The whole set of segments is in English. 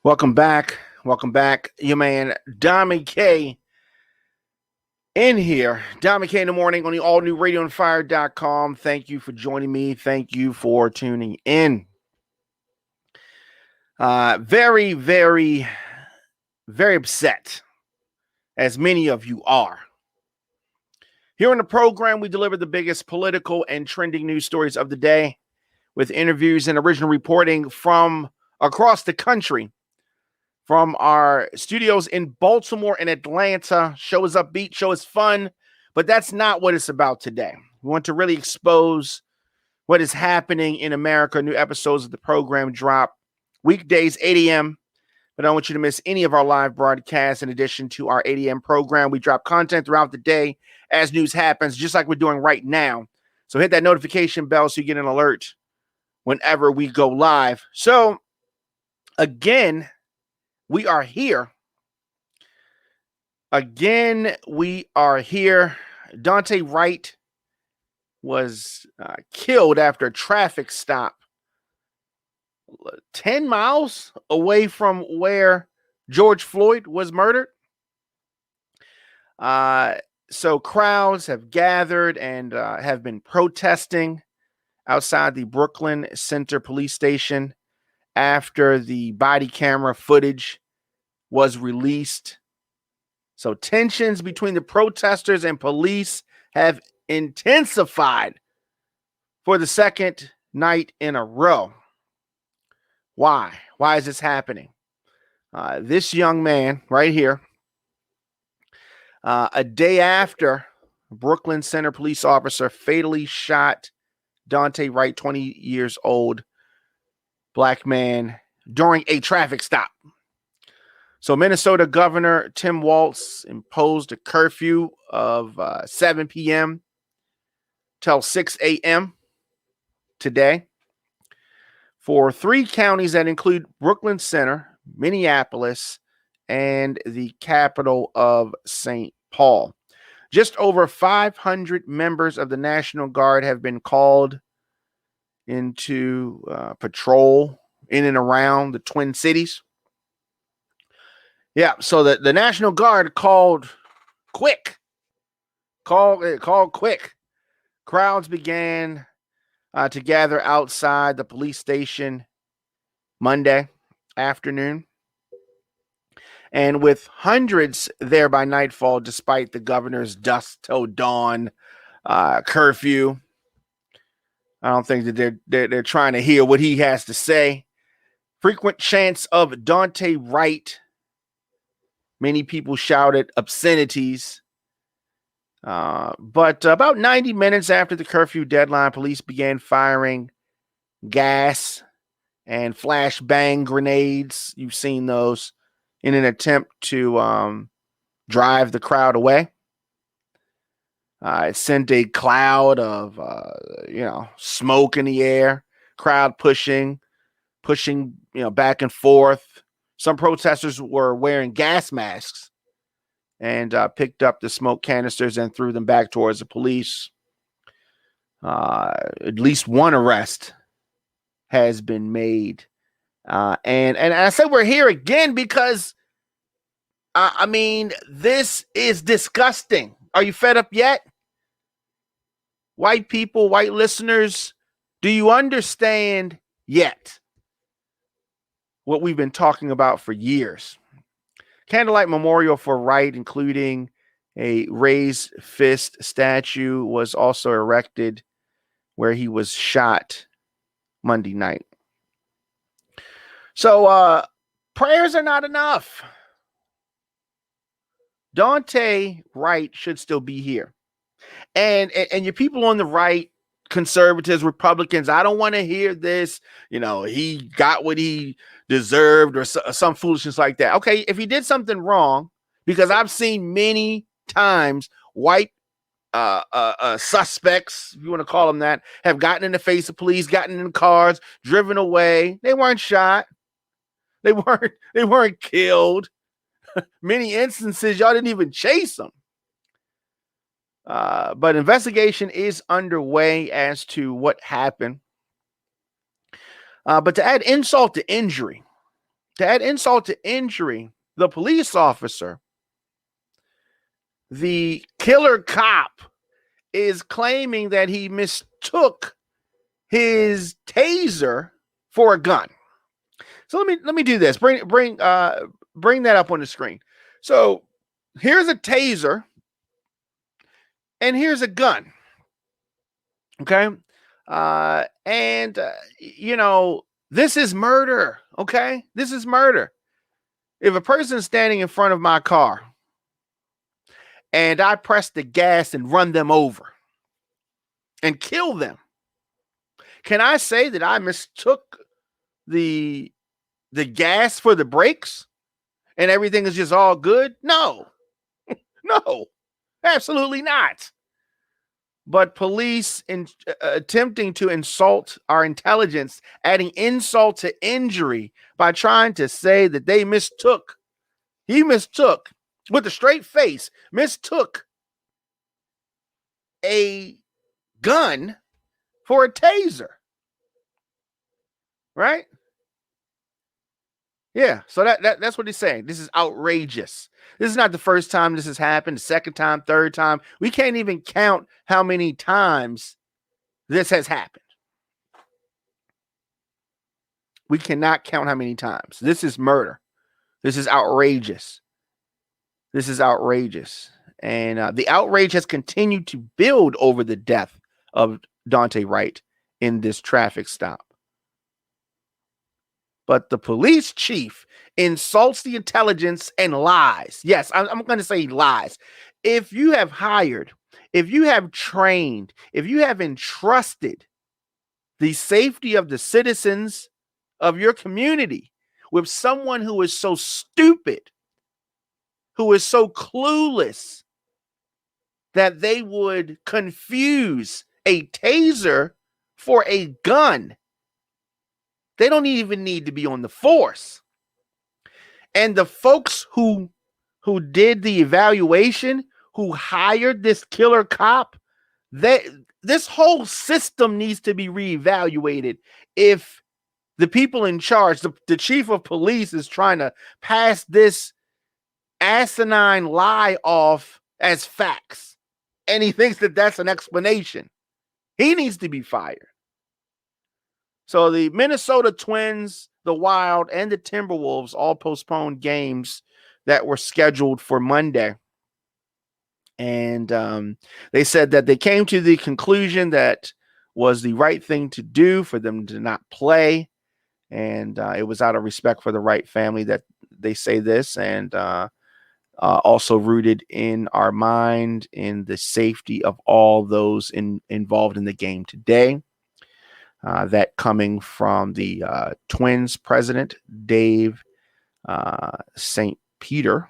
Welcome back. Welcome back. Your man, Dami K, in here. Dami K in the morning on the all new radioonfire.com. Thank you for joining me. Thank you for tuning in. Very, very, very upset, as many of you are. Here on the program, we deliver the biggest political and trending news stories of the day with interviews and original reporting from across the country. From our studios in Baltimore and Atlanta. Show is upbeat, show is fun, but that's not what it's about today. We want to really expose what is happening in America. New episodes of the program drop weekdays, 8 a.m., but I don't want you to miss any of our live broadcasts. In addition to our 8 a.m. program, we drop content throughout the day as news happens, just like we're doing right now. So hit that notification bell so you get an alert whenever we go live. So, again, we are here. Again, we are here. Daunte Wright was killed after a traffic stop 10 miles away from where George Floyd was murdered. So crowds have gathered and have been protesting outside the Brooklyn Center Police Station after the body camera footage was released. So tensions between the protesters and police have intensified for the second night in a row. Why? Why is this happening? This young man right here, a day after a Brooklyn Center police officer fatally shot Daunte Wright, 20 years old, black man, during a traffic stop. So Minnesota Governor Tim Walz imposed a curfew of 7 p.m. till 6 a.m. today for 3 counties that include Brooklyn Center, Minneapolis, and the capital of St. Paul. Just over 500 members of the National Guard have been called into patrol in and around the Twin Cities. Yeah, so the National Guard called quick. Called quick. Crowds began to gather outside the police station Monday afternoon. And with hundreds there by nightfall, despite the governor's dusk till dawn curfew. I don't think that they're trying to hear what he has to say. Frequent chants of Daunte Wright. Many people shouted obscenities. But about 90 minutes after the curfew deadline, police began firing gas and flashbang grenades. You've seen those in an attempt to drive the crowd away. It sent a cloud of, smoke in the air, crowd pushing, back and forth. Some protesters were wearing gas masks and picked up the smoke canisters and threw them back towards the police. At least one arrest has been made. And I said we're here again because, this is disgusting. Are you fed up yet? White people, white listeners, do you understand yet what we've been talking about for years? Candlelight memorial for Wright, including a raised fist statue, was also erected where he was shot Monday night. So prayers are not enough. Daunte Wright should still be here. And your people on the right, conservatives, Republicans, I don't want to hear this, he got what he deserved or some foolishness like that. Okay, if he did something wrong, because I've seen many times white suspects, if you want to call them that, have gotten in the face of police, gotten in cars, driven away. They weren't shot. They weren't killed. Many instances, y'all didn't even chase them. But investigation is underway as to what happened. But to add insult to injury, To add insult to injury, the police officer, the killer cop, is claiming that he mistook his taser for a gun. So let me do this. Bring that up on the screen. So here's a taser and here's a gun. Okay. This is murder. Okay. This is murder. If a person's standing in front of my car and I press the gas and run them over and kill them, can I say that I mistook the gas for the brakes and everything is just all good? No, no, absolutely not. But police attempting to insult our intelligence, adding insult to injury by trying to say that he mistook with a straight face, mistook a gun for a taser. Right? Yeah, so that's what he's saying. This is outrageous. This is not the first time this has happened, the second time, third time. We can't even count how many times this has happened. We cannot count how many times. This is murder. This is outrageous. This is outrageous. And the outrage has continued to build over the death of Daunte Wright in this traffic stop. But the police chief insults the intelligence and lies. Yes, I'm going to say lies. If you have hired, if you have trained, if you have entrusted the safety of the citizens of your community with someone who is so stupid, who is so clueless that they would confuse a taser for a gun, they don't even need to be on the force. And the folks who did the evaluation, who hired this killer cop, this whole system needs to be reevaluated. If the people in charge, the chief of police, is trying to pass this asinine lie off as facts, and he thinks that that's an explanation, he needs to be fired. So the Minnesota Twins, the Wild, and the Timberwolves all postponed games that were scheduled for Monday. And they said that they came to the conclusion that was the right thing to do for them to not play. And it was out of respect for the Wright family that they say this, and also rooted in our mind in the safety of all those involved in the game today. That coming from the Twins president, Dave St. Peter.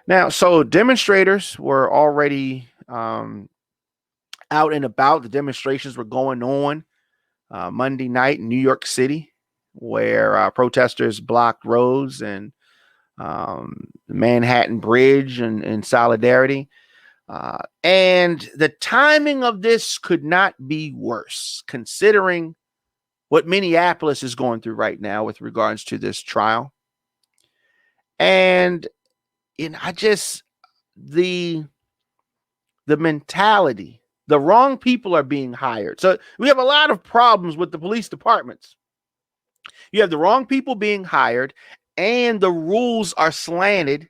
Now, so demonstrators were already out and about. The demonstrations were going on Monday night in New York City, where protesters blocked roads and the Manhattan Bridge in solidarity. And the timing of this could not be worse, considering what Minneapolis is going through right now with regards to this trial. And the mentality, the wrong people are being hired. So we have a lot of problems with the police departments. You have the wrong people being hired, and the rules are slanted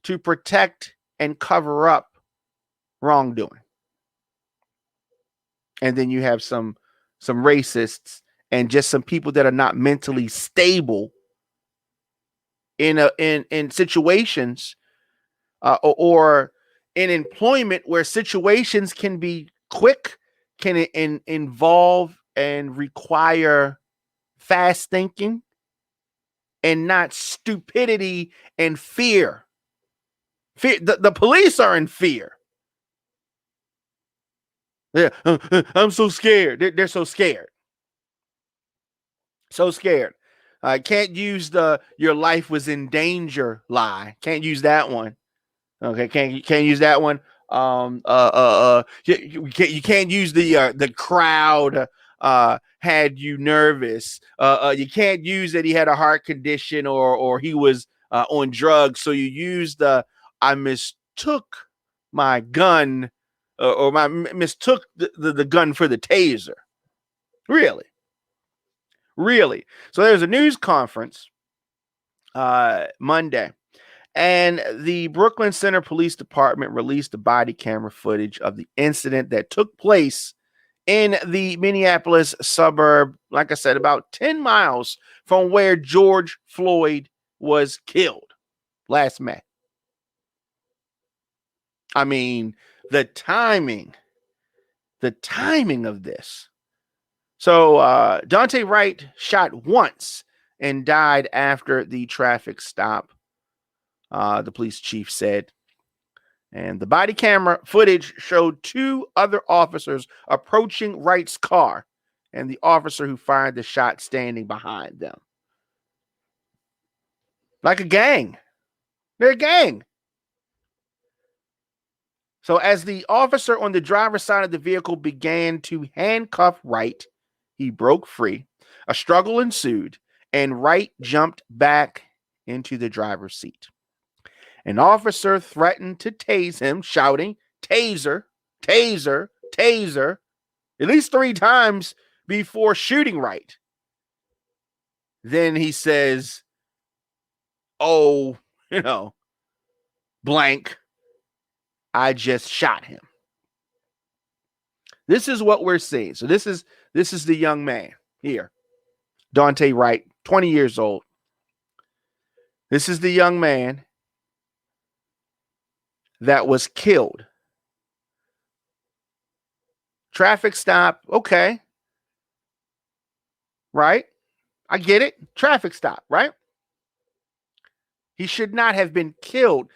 to protect and cover up wrongdoing. And then you have some racists and just some people that are not mentally stable in situations or in employment where situations can be quick, can involve and require fast thinking and not stupidity and fear. The police are in fear. Yeah, I'm so scared. They're so scared. So scared. Can't use the "your life was in danger" lie. Can't use that one. Okay, can't use that one. You can't use the crowd had you nervous. You can't use that he had a heart condition or he was on drugs. So you use I mistook my gun or mistook the gun for the taser. Really? Really? So there's a news conference Monday, and the Brooklyn Center Police Department released the body camera footage of the incident that took place in the Minneapolis suburb, like I said, about 10 miles from where George Floyd was killed last May. I mean, the timing of this. So Daunte Wright shot once and died after the traffic stop, the police chief said. And the body camera footage showed two other officers approaching Wright's car and the officer who fired the shot standing behind them. Like a gang. They're a gang. So as the officer on the driver's side of the vehicle began to handcuff Wright, he broke free. A struggle ensued, and Wright jumped back into the driver's seat. An officer threatened to tase him, shouting, "Taser, taser, taser," at least 3 times before shooting Wright. Then he says, "Oh, blank, I just shot him." This is what we're seeing. So this is the young man here, Daunte Wright, 20 years old. This is the young man that was killed. Traffic stop, okay. Right? I get it. Traffic stop, right? He should not have been killed.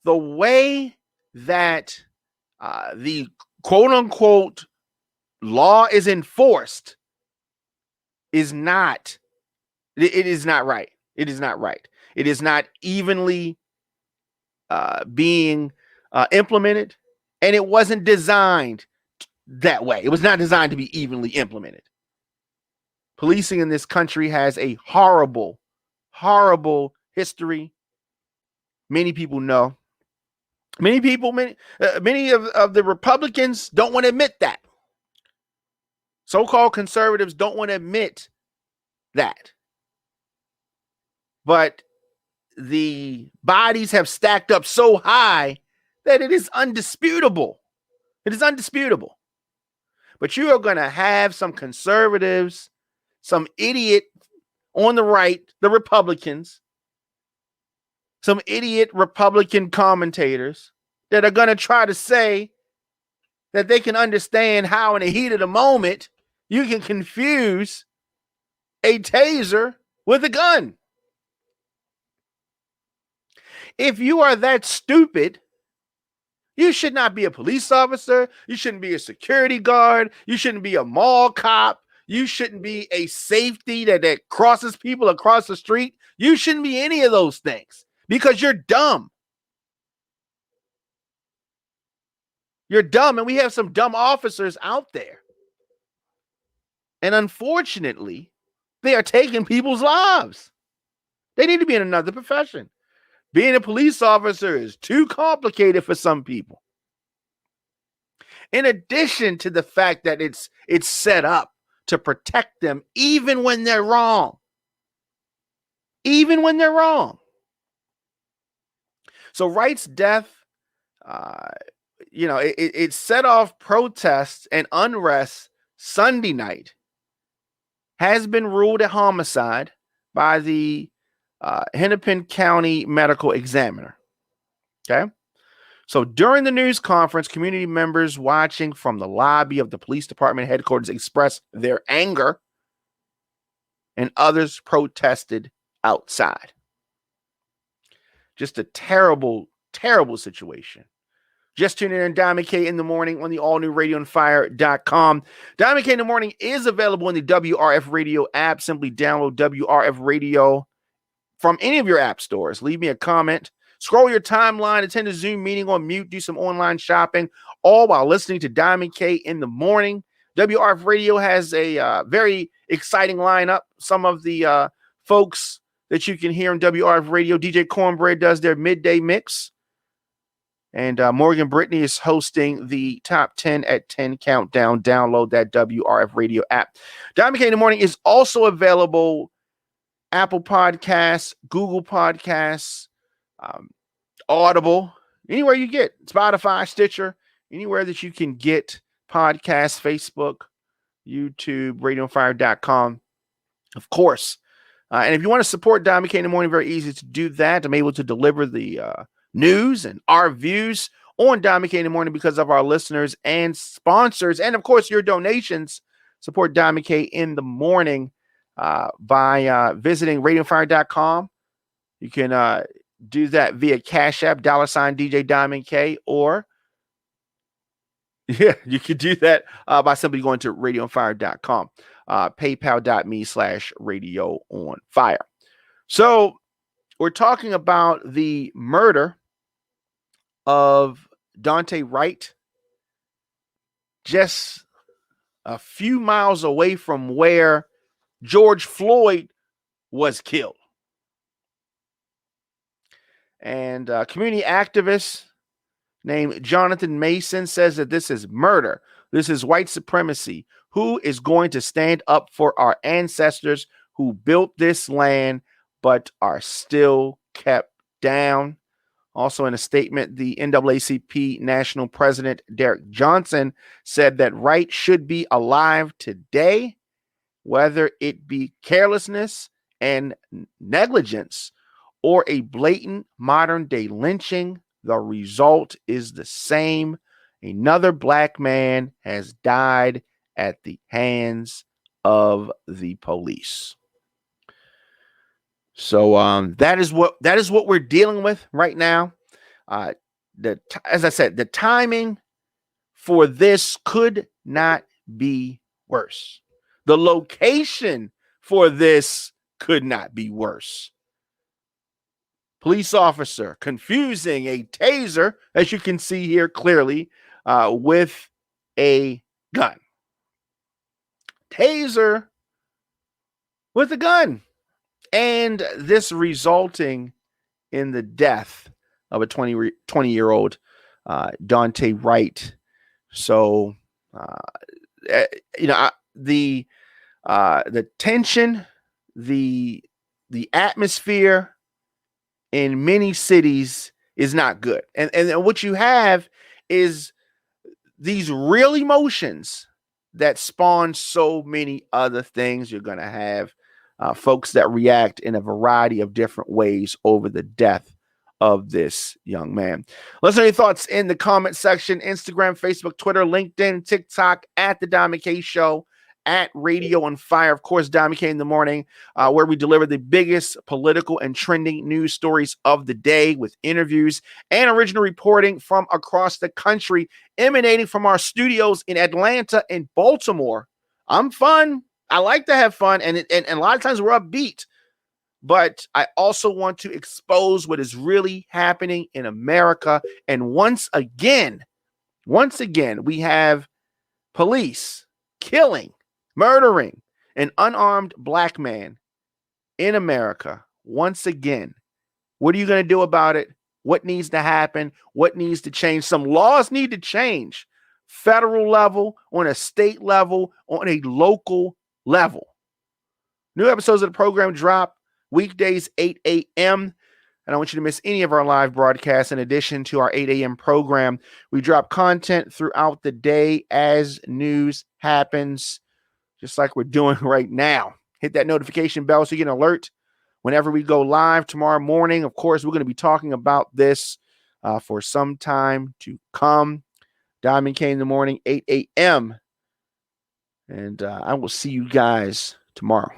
The way that the quote-unquote law is enforced is not, it is not right. It is not right. It is not evenly being implemented, and it wasn't designed that way. It was not designed to be evenly implemented. Policing in this country has a horrible, horrible history. Many people know. Many of the Republicans don't want to admit that. So-called conservatives don't want to admit that. But the bodies have stacked up so high that it is undisputable. It is undisputable. But you are going to have some conservatives, some idiot on the right, the Republicans, some idiot Republican commentators that are going to try to say that they can understand how in the heat of the moment you can confuse a taser with a gun. If you are that stupid, you should not be a police officer. You shouldn't be a security guard. You shouldn't be a mall cop. You shouldn't be a safety that crosses people across the street. You shouldn't be any of those things because you're dumb. You're dumb, and we have some dumb officers out there. And unfortunately, they are taking people's lives. They need to be in another profession. Being a police officer is too complicated for some people. In addition to the fact that it's set up to protect them even when they're wrong. Even when they're wrong. So Wright's death, it set off protests and unrest Sunday night, has been ruled a homicide by the Hennepin County Medical Examiner. Okay. So during the news conference, community members watching from the lobby of the police department headquarters expressed their anger, and others protested outside. Just a terrible, terrible situation. Just tune in on Diamond K in the morning on the all-new radioonfire.com. Diamond K in the morning is available in the WRF Radio app. Simply download WRF Radio from any of your app stores. Leave me a comment. Scroll your timeline, attend a Zoom meeting on mute, do some online shopping, all while listening to Diamond K in the morning. WRF Radio has a very exciting lineup. Some of the folks that you can hear on WRF Radio, DJ Cornbread does their midday mix. And Morgan Brittany is hosting the Top 10 at 10 countdown. Download that WRF Radio app. Diamond K in the Morning is also available Apple Podcasts, Google Podcasts, Audible, anywhere you get Spotify, Stitcher, anywhere that you can get podcasts, Facebook, YouTube, radioonfire.com, of course. And if you want to support Diamond K in the Morning, very easy to do that. I'm able to deliver the news and our views on Diamond K in the Morning because of our listeners and sponsors. And, of course, your donations support Diamond K in the Morning by visiting radioonfire.com. You can do that via Cash App, $ DJ Diamond K, or you could do that by simply going to radioonfire.com, paypal.me/radioonfire. So we're talking about the murder of Daunte Wright just a few miles away from where George Floyd was killed. And a community activist named Jonathan Mason says that this is murder. This is white supremacy. Who is going to stand up for our ancestors who built this land but are still kept down? Also in a statement, the NAACP National President Derek Johnson said that Wright should be alive today, whether it be carelessness and negligence or a blatant modern-day lynching. The result is the same. Another black man has died at the hands of the police. So that is what we're dealing with right now. As I said, the timing for this could not be worse. The location for this could not be worse. Police officer confusing a taser, as you can see here clearly, with a gun. Taser with a gun. And this resulting in the death of a 20-year-old Daunte Wright. So, the tension, the atmosphere in many cities is not good. And what you have is these real emotions that spawn so many other things. You're going to have folks that react in a variety of different ways over the death of this young man. Let's know your thoughts in the comment section. Instagram, Facebook, Twitter, LinkedIn, TikTok, at The Diamond K Show, at Radio on Fire. Of course, Diamond K in the Morning, where we deliver the biggest political and trending news stories of the day with interviews and original reporting from across the country, emanating from our studios in Atlanta and Baltimore. I'm fun. I like to have fun, and a lot of times we're upbeat. But I also want to expose what is really happening in America. And once again, we have police killing, murdering an unarmed black man in America. Once again, what are you going to do about it? What needs to happen? What needs to change? Some laws need to change. Federal level, on a state level, on a local level. New episodes of the program drop weekdays, 8 a.m. I don't want you to miss any of our live broadcasts. In addition to our 8 a.m. program, we drop content throughout the day as news happens, just like we're doing right now. Hit that notification bell so you get an alert whenever we go live tomorrow morning. Of course, we're going to be talking about this for some time to come. Diamond K in the Morning, 8 a.m. And I will see you guys tomorrow.